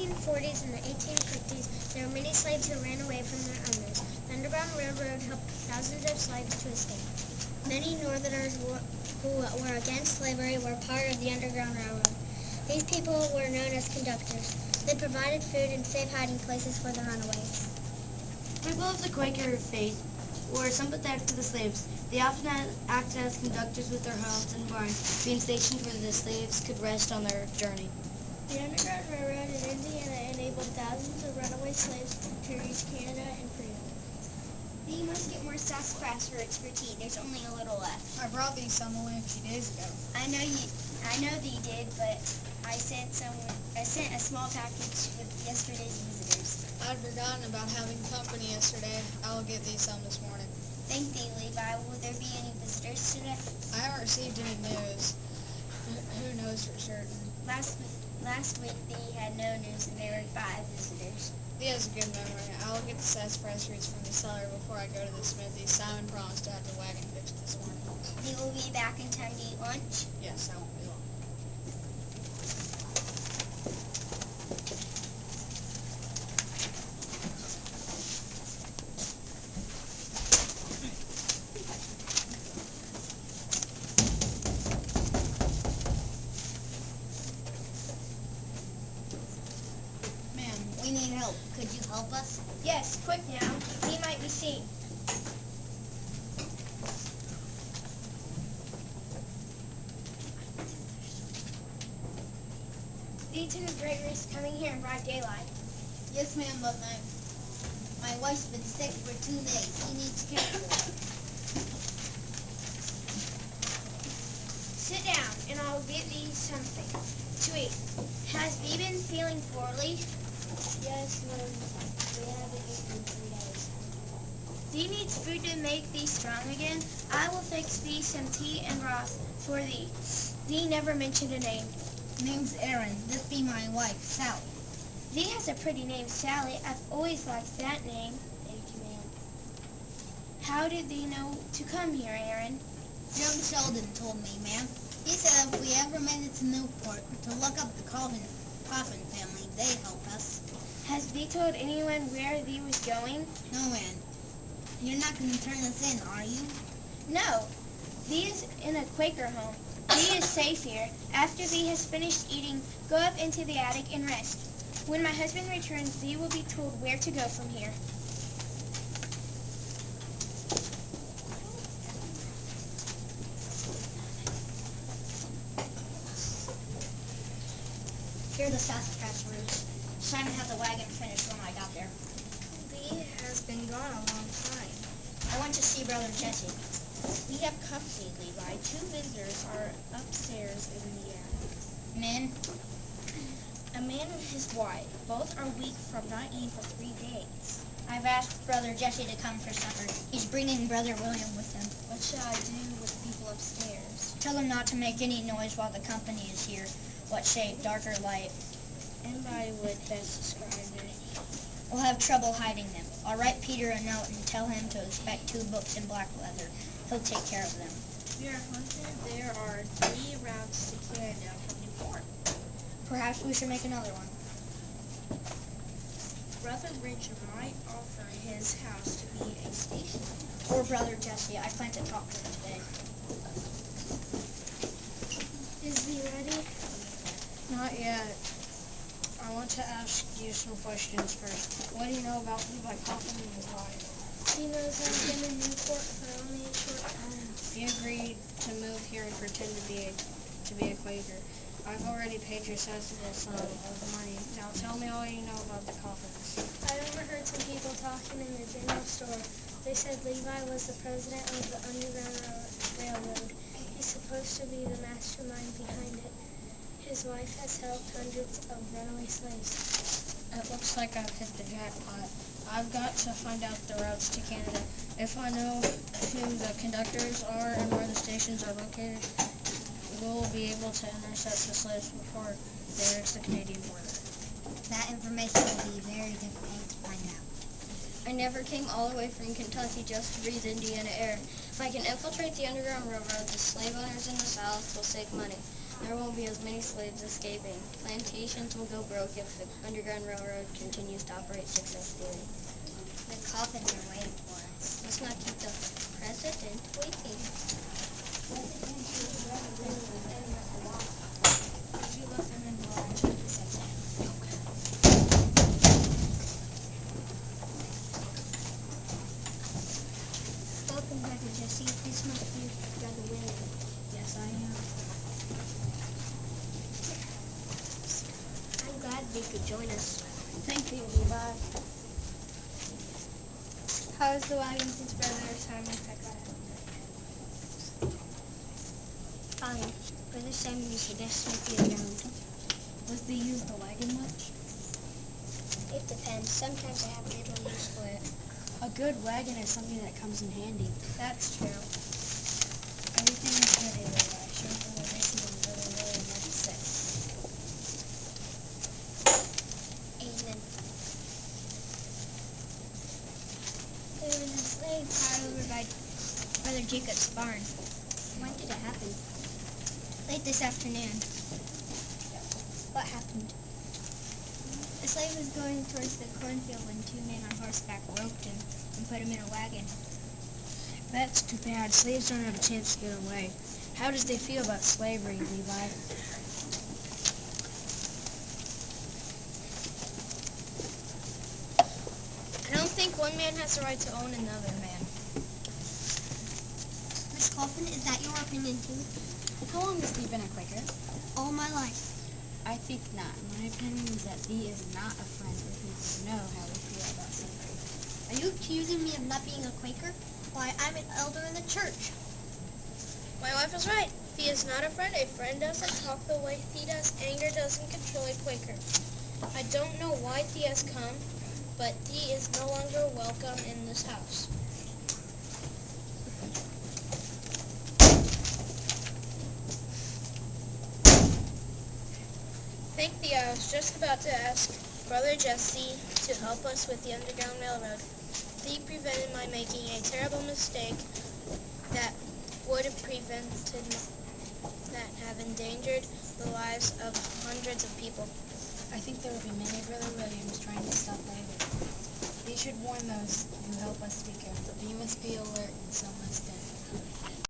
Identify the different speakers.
Speaker 1: 1840s and the 1850s, there were many slaves who ran away from their owners. The Underground Railroad helped thousands of slaves to escape. Many Northerners who were against slavery were part of the Underground Railroad. These people were known as conductors. They provided food and safe hiding places for the runaways.
Speaker 2: People of the Quaker faith were sympathetic to the slaves. They often acted as conductors with their homes and barns, being stationed where the slaves could rest on their journey.
Speaker 1: The Underground Railroad in Indiana enabled thousands of runaway slaves to reach Canada and freedom.
Speaker 3: You must get more sassafras for tea. There's only a little left.
Speaker 4: I brought these some away a few days ago.
Speaker 3: I know that you did, but I sent a small package with yesterday's visitors.
Speaker 4: I'd forgotten about having company yesterday. I will get these some this morning.
Speaker 3: Thank thee, Levi. Will there be any visitors today?
Speaker 4: I haven't received any news. Who knows for certain?
Speaker 3: Last week thee had no news and there were 5 visitors.
Speaker 4: He has a good memory. I will get the sassafras roots from the cellar before I go to the smithy. Simon promised to have the wagon fixed this morning.
Speaker 3: Thee will be back in time to eat lunch?
Speaker 4: Yes, I won't be long.
Speaker 5: We need help. Could you help us?
Speaker 1: Yes, quick now. He might be seen. Thee took a great risk coming here in broad daylight.
Speaker 5: Yes, ma'am, but my wife's been sick for 2 days. She needs care for.
Speaker 1: Sit down, and I'll get thee something to eat. Has thee been feeling poorly?
Speaker 6: Yes, Mom. We haven't eaten in 3 days.
Speaker 1: Thee needs food to make thee strong again. I will fix thee some tea and broth for thee. Thee never mentioned a name.
Speaker 5: Name's Aaron. This be my wife, Sally.
Speaker 1: Thee has a pretty name, Sally. I've always liked that name.
Speaker 6: Thank you, ma'am.
Speaker 1: How did thee know to come here, Aaron?
Speaker 5: Jim Sheldon told me, ma'am. He said if we ever made it to Newport to look up the Coffin family, they'd help us.
Speaker 1: Has thee told anyone where thee was going?
Speaker 5: No, man. You're not going to turn us in, are you?
Speaker 1: No. Thee is in a Quaker home. Thee is safe here. After thee has finished eating, go up into the attic and rest. When my husband returns, thee will be told where to go from here.
Speaker 5: Here are the sassafras roots. Simon had the wagon finished when I got there.
Speaker 2: Thee has been gone a long time.
Speaker 5: I went to see Brother Jesse.
Speaker 2: We have company, Levi. 2 visitors are upstairs in the attic.
Speaker 5: Men?
Speaker 2: A man and his wife. Both are weak from not eating for 3 days.
Speaker 5: I've asked Brother Jesse to come for supper. He's bringing Brother William with him.
Speaker 2: What shall I do with the people upstairs?
Speaker 5: Tell them not to make any noise while the company is here. What shade, dark or light?
Speaker 2: Anybody would best describe it.
Speaker 5: We'll have trouble hiding them. I'll write Peter a note and tell him to expect 2 books in black leather. He'll take care of them.
Speaker 2: We are hungry. There are 3 routes to Canada from Newport.
Speaker 5: Perhaps we should make another one.
Speaker 2: Brother Richard might offer his house to be a station.
Speaker 5: Or Brother Jesse. I plan to talk to him today.
Speaker 1: Is thee ready?
Speaker 2: Not yet. I want to ask you some questions first. What do you know about Levi Coffin and his wife?
Speaker 1: He knows I've been in Newport for only a short time.
Speaker 2: You agreed to move here and pretend to be a Quaker. I've already paid your sizable sum of money. Now tell me all you know about the Coffins.
Speaker 1: I overheard some people talking in the general store. They said Levi was the president of the Underground Railroad. He's supposed to be the mastermind behind it. His wife has helped hundreds of runaway slaves.
Speaker 2: It looks like I've hit the jackpot. I've got to find out the routes to Canada. If I know who the conductors are and where the stations are located, we'll be able to intercept the slaves before they reach the Canadian border.
Speaker 5: That information will be very difficult to find out.
Speaker 2: I never came all the way from Kentucky just to breathe Indiana air. If I can infiltrate the Underground Railroad, the slave owners in the South will save money. There won't be as many slaves escaping. Plantations will go broke if the Underground Railroad continues to operate successfully.
Speaker 3: The coffins are waiting for us.
Speaker 1: Let's not keep the president waiting.
Speaker 3: Did you let them in while I check this outside?
Speaker 1: Welcome, Dr. Jesse. This must be Brother William.
Speaker 3: Yes, I am.
Speaker 1: I'm glad they could join us.
Speaker 3: Thank you, Levi.
Speaker 4: How is the wagon since Brother Simon texted?
Speaker 1: Fine. Brother Simon is the best smithy around.
Speaker 3: Does they use the wagon much?
Speaker 1: It depends. Sometimes I have little use for it.
Speaker 3: A good wagon is something that comes in handy.
Speaker 4: That's true.
Speaker 3: Everything is ready, Levi. Show Brother Jesse and Brother William what it says.
Speaker 1: Amen.
Speaker 3: There was a slave car over by Brother Jacob's barn.
Speaker 1: When did it happen?
Speaker 3: Late this afternoon.
Speaker 1: What happened?
Speaker 3: The slave was going towards the cornfield when two men on horseback roped him and put him in a wagon.
Speaker 4: That's too bad. Slaves don't have a chance to get away. How does they feel about slavery, Levi? I don't think one man has the right to own another man.
Speaker 1: Miss Coffin, is that your opinion too?
Speaker 3: How long has thee been a Quaker?
Speaker 1: All my life.
Speaker 3: I think not. My opinion is that thee is not a friend if he would know how we feel about slavery.
Speaker 1: Are you accusing me of not being a Quaker? Why, I'm an elder in the church.
Speaker 4: My wife is right. Thee is not a friend. A friend doesn't talk the way thee does. Anger doesn't control a Quaker. I don't know why thee has come, but thee is no longer welcome in this house. Thank thee, I was just about to ask Brother Jesse to help us with the Underground Railroad. Thee prevented my making a terrible mistake that would have endangered the lives of hundreds of people.
Speaker 3: I think there will be many Brother Williams trying to stop labor. Thee should warn those who help us to be careful. Thee must be alert and so must I.